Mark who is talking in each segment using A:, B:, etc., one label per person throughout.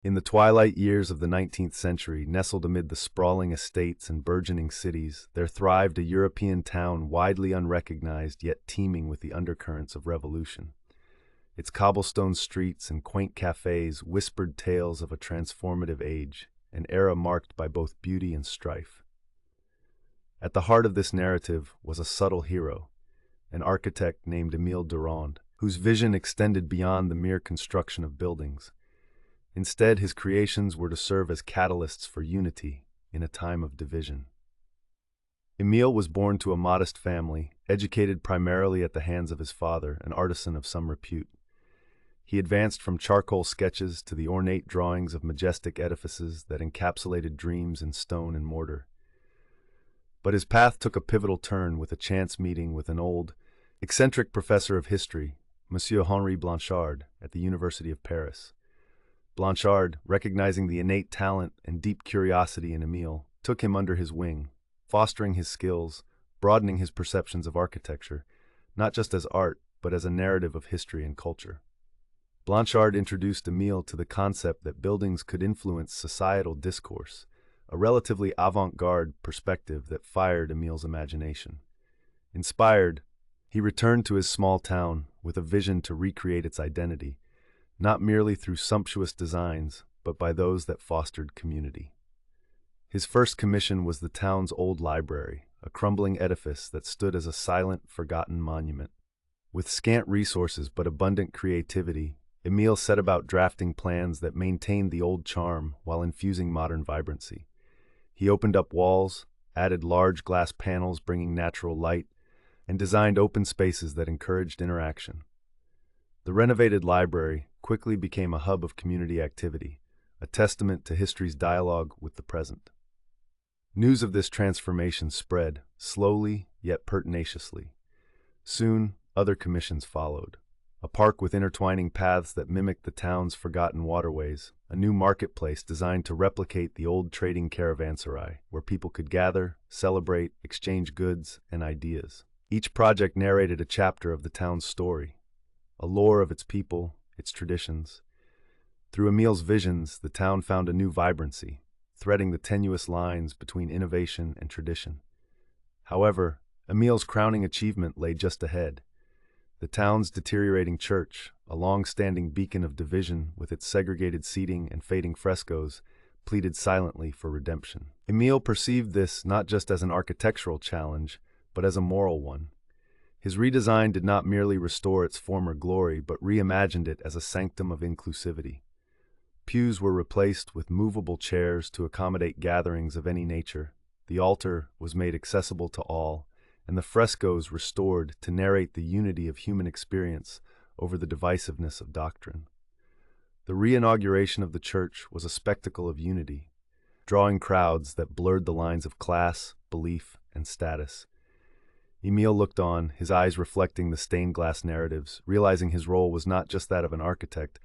A: In the twilight years of the 19th century, nestled amid the sprawling estates and burgeoning cities, there thrived a European town widely unrecognized yet teeming with the undercurrents of revolution. Its cobblestone streets and quaint cafes whispered tales of a transformative age, an era marked by both beauty and strife. At the heart of this narrative was a subtle hero, an architect named Émile Durand, whose vision extended beyond the mere construction of buildings. Instead, his creations were to serve as catalysts for unity in a time of division. Émile was born to a modest family, educated primarily at the hands of his father, an artisan of some repute. He advanced from charcoal sketches to the ornate drawings of majestic edifices that encapsulated dreams in stone and mortar. But his path took a pivotal turn with a chance meeting with an old, eccentric professor of history, Monsieur Henri Blanchard, at the University of Paris. Blanchard, recognizing the innate talent and deep curiosity in Émile, took him under his wing, fostering his skills, broadening his perceptions of architecture, not just as art, but as a narrative of history and culture. Blanchard introduced Émile to the concept that buildings could influence societal discourse, a relatively avant-garde perspective that fired Émile's imagination. Inspired, he returned to his small town with a vision to recreate its identity, not merely through sumptuous designs, but by those that fostered community. His first commission was the town's old library, a crumbling edifice that stood as a silent, forgotten monument. With scant resources but abundant creativity, Émile set about drafting plans that maintained the old charm while infusing modern vibrancy. He opened up walls, added large glass panels bringing natural light, and designed open spaces that encouraged interaction. The renovated library quickly became a hub of community activity, a testament to history's dialogue with the present. News of this transformation spread, slowly yet pertinaciously. Soon, other commissions followed. A park with intertwining paths that mimicked the town's forgotten waterways, a new marketplace designed to replicate the old trading caravanserai, where people could gather, celebrate, exchange goods and ideas. Each project narrated a chapter of the town's story, a lore of its people, its traditions. Through Émile's visions, the town found a new vibrancy, threading the tenuous lines between innovation and tradition. However, Émile's crowning achievement lay just ahead. The town's deteriorating church, a long-standing beacon of division with its segregated seating and fading frescoes, pleaded silently for redemption. Émile perceived this not just as an architectural challenge, but as a moral one. His redesign did not merely restore its former glory, but reimagined it as a sanctum of inclusivity. Pews were replaced with movable chairs to accommodate gatherings of any nature. The altar was made accessible to all, and the frescoes restored to narrate the unity of human experience over the divisiveness of doctrine. The re-inauguration of the church was a spectacle of unity, drawing crowds that blurred the lines of class, belief, and status. Émile looked on, his eyes reflecting the stained glass narratives, realizing his role was not just that of an architect,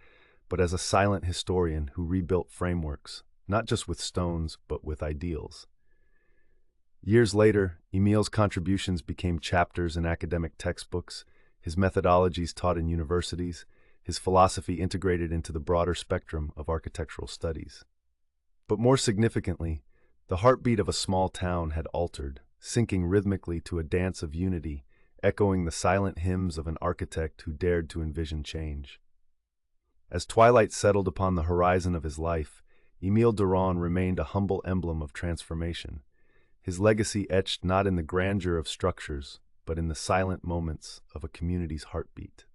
A: but as a silent historian who rebuilt frameworks, not just with stones, but with ideals. Years later, Émile's contributions became chapters in academic textbooks, his methodologies taught in universities, his philosophy integrated into the broader spectrum of architectural studies. But more significantly, the heartbeat of a small town had altered, syncing rhythmically to a dance of unity, echoing the silent hymns of an architect who dared to envision change. As twilight settled upon the horizon of his life, Émile Durand remained a humble emblem of transformation, his legacy etched not in the grandeur of structures, but in the silent moments of a community's heartbeat.